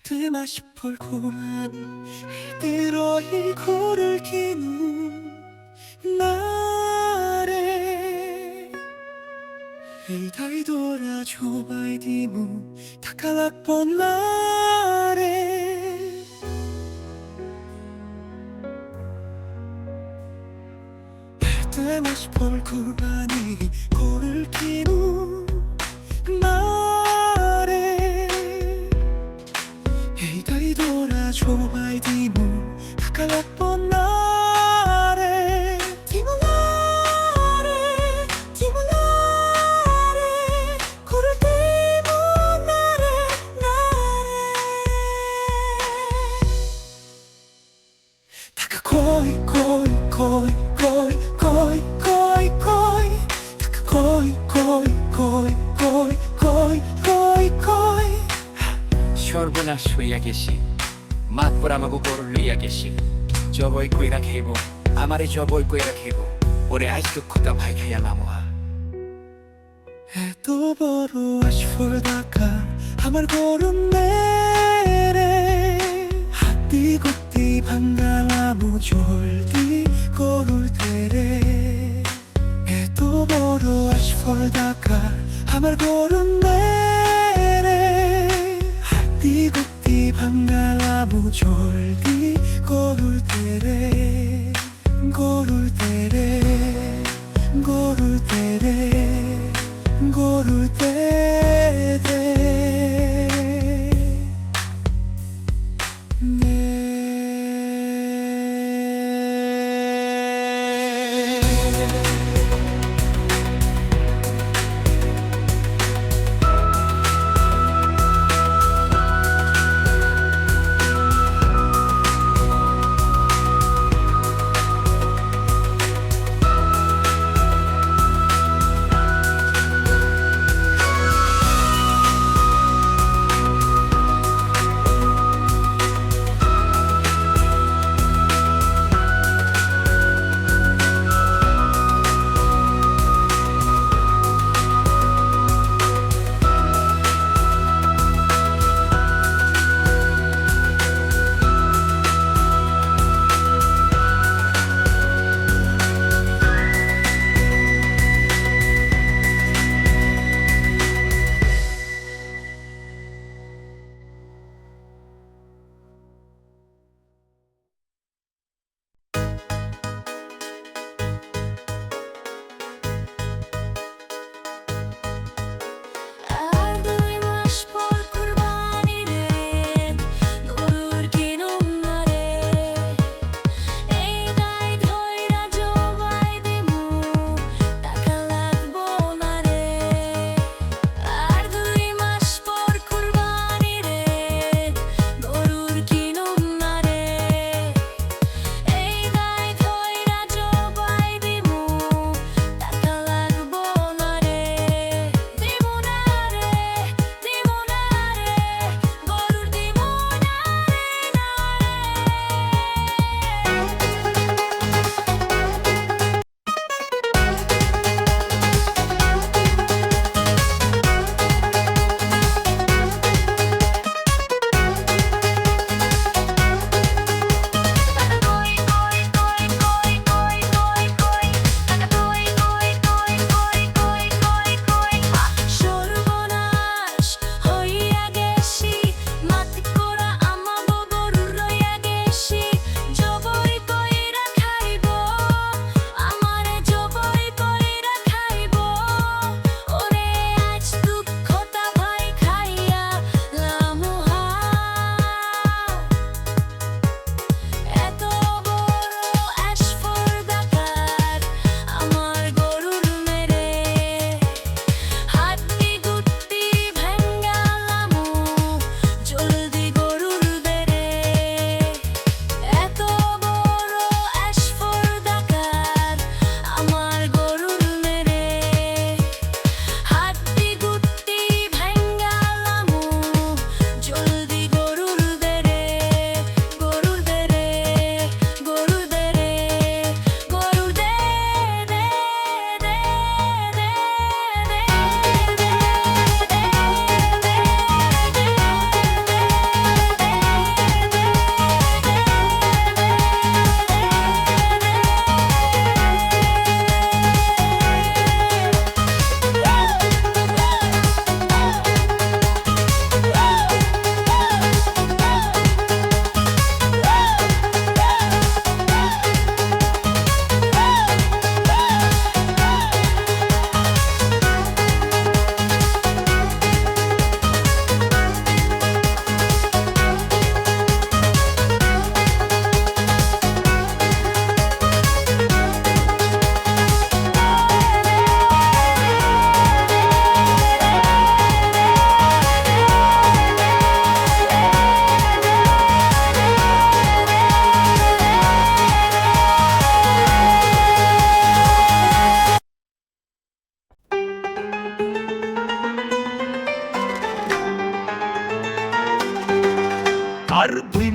드마 싶을 고만 들어 일코를 기는 날에 에이다이 돌아줘 바이디무 다칼락 본 날에 드마 싶을 고만이 코를 기는 날에 에이다이 돌아줘 바이디무 다칼락 본 날에 디무나레 디무나레 코를 디무나레 나레 다카 코이 코이 코이 코이 코이 코이 코이 다카 코이 코이 코이 코이 코이 코이 코이 Şorbuna suya gesi 맛보라마고 고를 리야 gesi 저보이 꾸이라 케이보 아마리 저보이 꾸이라 케이보 오래 아직도 컸다 밝혀야 나무아 에도 보러 아시폴다카 아말 고름 내래 하띠 고띠 방갈라무 졸디 고를 때래 에도 보러 아시폴다카 아말 고름 내래 하띠 고띠 방갈라무 졸디 고를 때래 고를 때래 고를 때래 고를 때래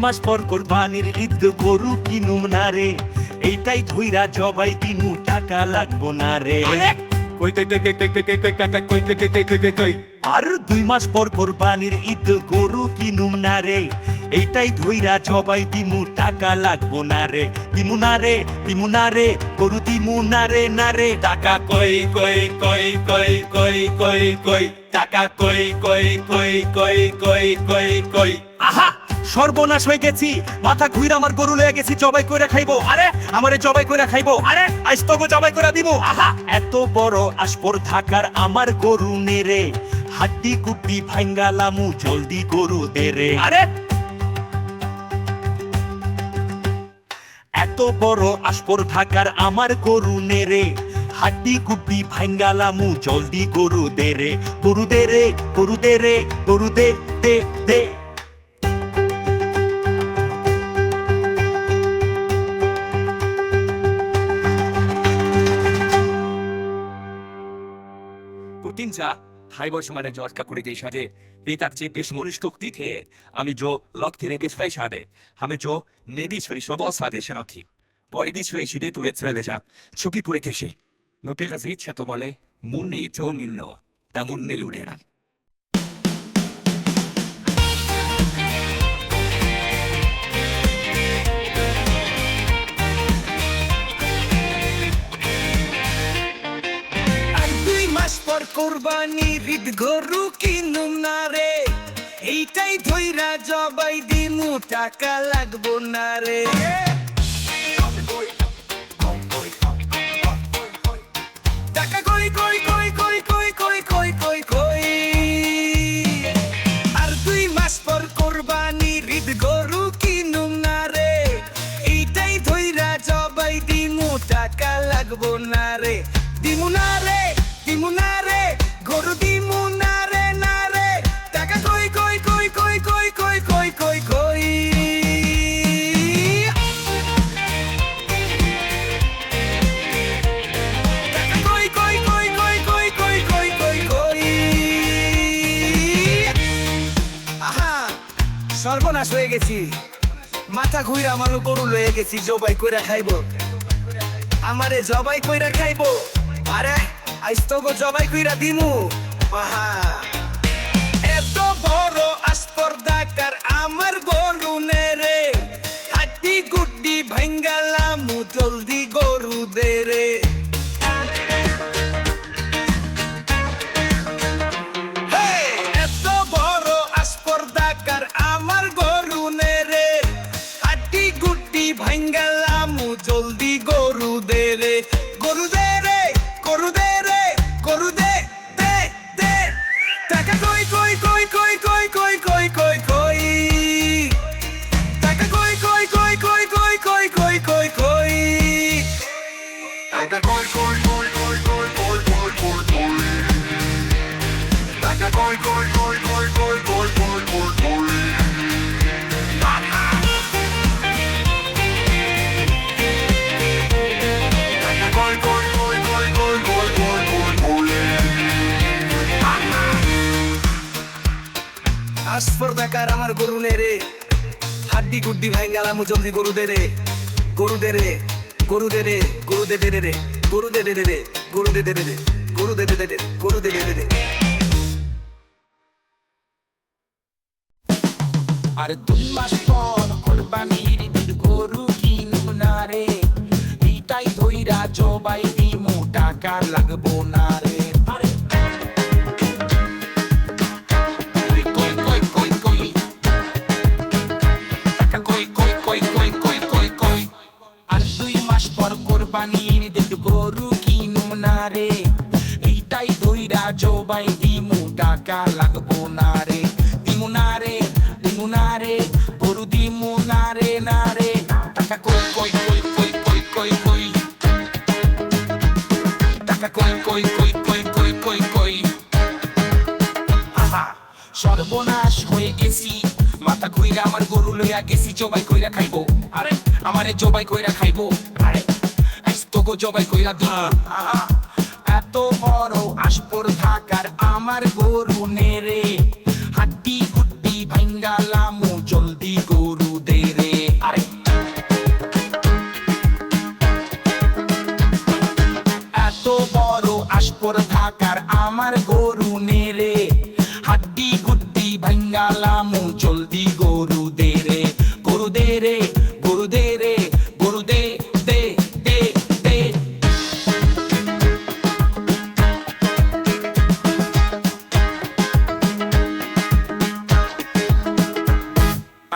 মাস পর কোরবানির ঈদ গরু কিনুম না রে, এইটাই ধইরা জবাই দিমু টাকা লাগবো না রে। আর 2 মাস পর কোরবানির ঈদ গরু কিনুম না রে, এইটাই ধইরা জবাই দিমু টাকা লাগবো না রে। দিমু না রে, দিমু না রে, গরু দিমু না রে, না রে। টাকা কই কই কই কই কই কই কই, টাকা কই কই কই কই কই কই কই। আহা, সর্বনাশ হয়ে গেছি, মাথা ঘুরে আমার গরু লয়ে গেছি, জবাই কইরা খাইবো। আরে আমারে জবাই কইরা খাইবো, আরে আজ তোকে জবাই কইরা দিমু। আহা, এত বড় আসপর থাকার আমার গরু নেরে, হাড্ডি কুপি ভাঙ্গালামু, জলদি গরু দে রে। আরে এত বড় আসপর থাকার আমার গরু নেরে, হাড্ডি কুপি ভাঙ্গালামু, জলদি গরু দে রে। গরু দে রে, গরু দে রে, গরু দে দে দে। पुटिन चा हाई वर्ष माने जॉर्ज का कुड़ी देश आजे बेताक चे पेश मोरिश टुकती थे आमी जो लॉक थे ने पेश पैश आदे हमें जो नेदी स्वरी स्वबॉल सादे शनाथी बॉडी दी स्वरी शिदे तुले त्रेले जा चुकी पुरे केशी नोटे का ज़ीत छतो बोले मुन्ने तो मिलनो ता मुन्ने लुडेरा কোরবানির ঈদ গরু কিনুম না রে, এইটাই ধইরা জবাই দিমু টাকা লাগবো না রে। টাকা কই কই কই কই কই কই কই কই কই। আর 2 মাস পর কোরবানির ঈদ গরু কিনুম না রে, এইটাই ধইরা জবাই দিমু টাকা লাগবো না রে। দিমু না রে, দিমু না রে, গরু দিমু না রে, না রে। টাকা কই কই কই কই কই কই কই কই কই। টাকা কই কই কই কই কই কই কই কই কই। আহা, সর্বনাশ হয়ে গেছি, মাথা ঘুরে আমার গরু লয়ে গেছি, জবাই কইরা খাইবো, আমারে জবাই কইরা খাইবো। আরে আজ তোকে জবাই কইরা দিমু। আহা, এত বড় আসপর দাকার আমার গরু নেরে, হাড্ডি গুড্ডি ভাঙ্গালামু, জলদি গরু দে রে। এত বড় আসপর দাকার আমার গরু নেরে, হাড্ডি গুড্ডি ভাঙ্গালামু, জলদি গরু দে রে। গরু দে রে, গরু দে রে, গরু দে দে দে। টাকা কই কই কই কই কই কই কই কই কই। টাকা কই কই কই কই কই কই কই কই কই। টাকা কই কই কই কই কই কই কই কই কই। টাকা কই কই কই কই কই কই কই কই কই। আসপর দেখার আমার গরু নেরে, হাড্ডি গুড্ডি ভাঙ্গালামু, জলদি গরু দে রে। গরু দে রে, গরু দে রে, গরু দে দে রে, গরু দে দে রে, গরু দে দে রে, গরু দে দে রে, গরু দে দে রে। আর 2 মাস পর কোরবানির ঈদ গরু কিনুম না রে, এইটাই ধইরা জবাই দিমু টাকা লাগবো না রে। কোরবানির ঈদ গরু কিনুম না রে, এইটাই ধইরা জবাই দিমু টাকা লাগবো না রে। দিমু না রে, দিমু না রে, গরু দিমু না রে, না রে। টাকা কই কই কই কই কই কই কই। টাকা কই কই কই কই কই কই কই। আহা, সর্বনাশ হয়ে গেছি, মাথা ঘুইরা আমার গরু লইয়া গেছি, জবাই কইরা খাইবো। আরে আমারে জবাই কইরা খাইবো, আরে তোকে জবাই কইরা দিমু। এত বড় আসপর থাকার আমার গরু নেরে, হাড্ডি গুড্ডি ভাঙ্গালামু, জলদি গরু দে উপর থাকার আমার গরু নেরে হাড্ডি গুড্ডি ভাঙ্গালামু জলদি গরু দে রে গরু দে রে গরু দে রে গরু দে দে দে দে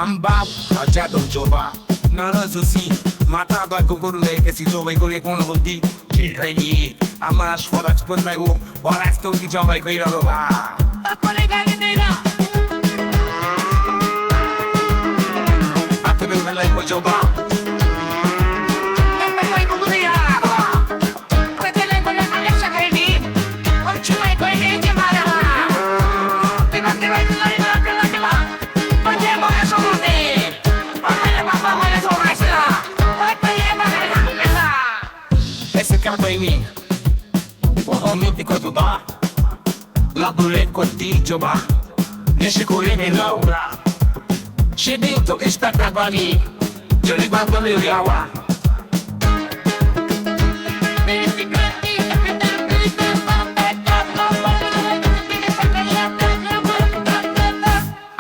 Ambap, ajado joba, nara zosi, mata ba kukuru le kesi joba kore kono hoti, kirani, amash forax pun mai wo, forax to ki joba koi roba. Apale gani dena. Apale melai ko joba. Apale ko duniya. Apale ko na alesha kani, और चुमाई कोई नहीं के मारा. Tina tina tina tina tina tina. Oye, moja somos esse canto em mim, o homem de corpo bar, labure cortijo bar, deixa correr em laura, chedito está trabalhando, eu lhe guardo meu yawa.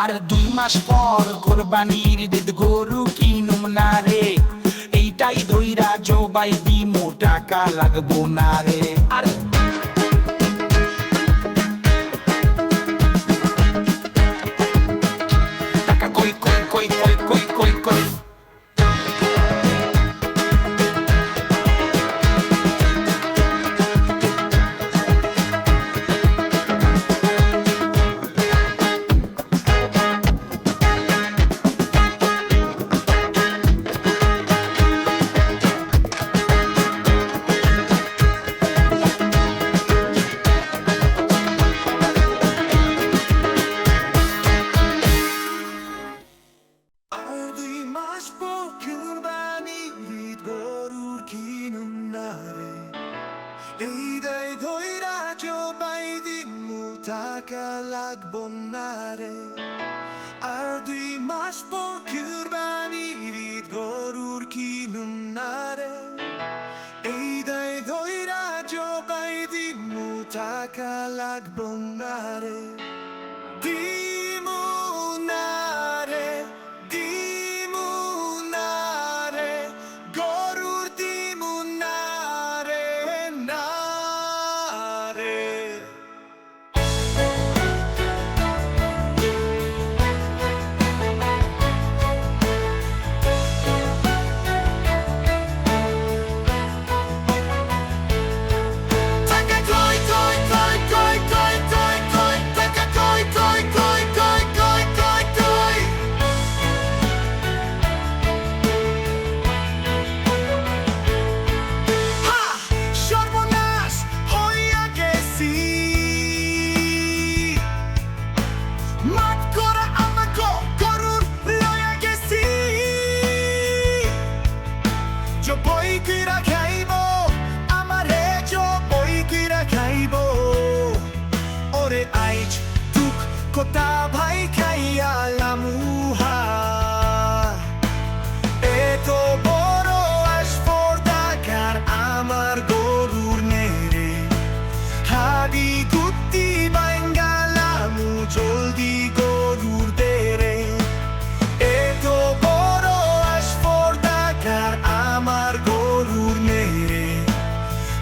Are দুই মাস পর কোরবানির ঈদ গরু কিনুম না রে এইটাই ধইরা জবাই দিমু টাকা লাগবো না রে আরে টাকা কই কই কই কই কই কই কই Idei doira jobai dimu taka lagbonare Ar dui mas po kurbani vid gorur kinunare Idei doira jobai dimu taka lagbonare Dimunare Dimunare Gorur dimunare nare Taka koi koi koi koi koi koi koi Taka koi koi koi koi koi koi koi Ha! সর্বনাশ হইয়া গেছি মাঠ করা আমাকে গরুর লইয়া গেছি জবই কিরা খাইব আমারে জবই কিরা খাইব ওরে আইজ তুক কোতা ভাই খাইয়া লামুহা এত বড় আসফর দেখার আমার গরুর নেরে হাডি গুত্তি বাঙ্গালামু জলদি গরুর দেরে এত বড় আসফর দেখার আমার গরুর নেরে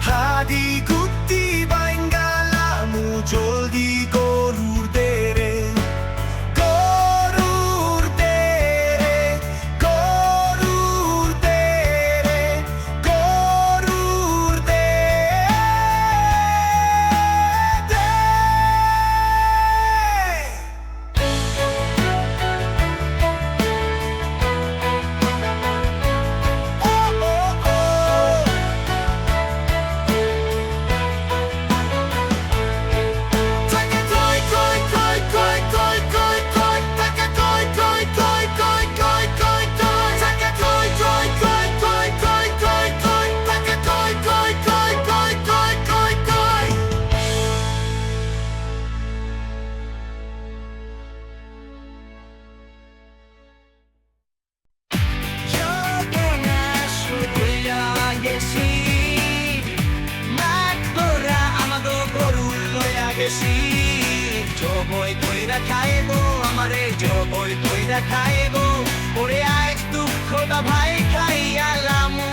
হাডি গুত্তি বাঙ্গালামু জলদি গরুর দেরে বেশি জবই কইরা খাইবো আমারে জবই কইরা খাইবো ওরে আয় দুঃখটা ভাই খাইয়া লামু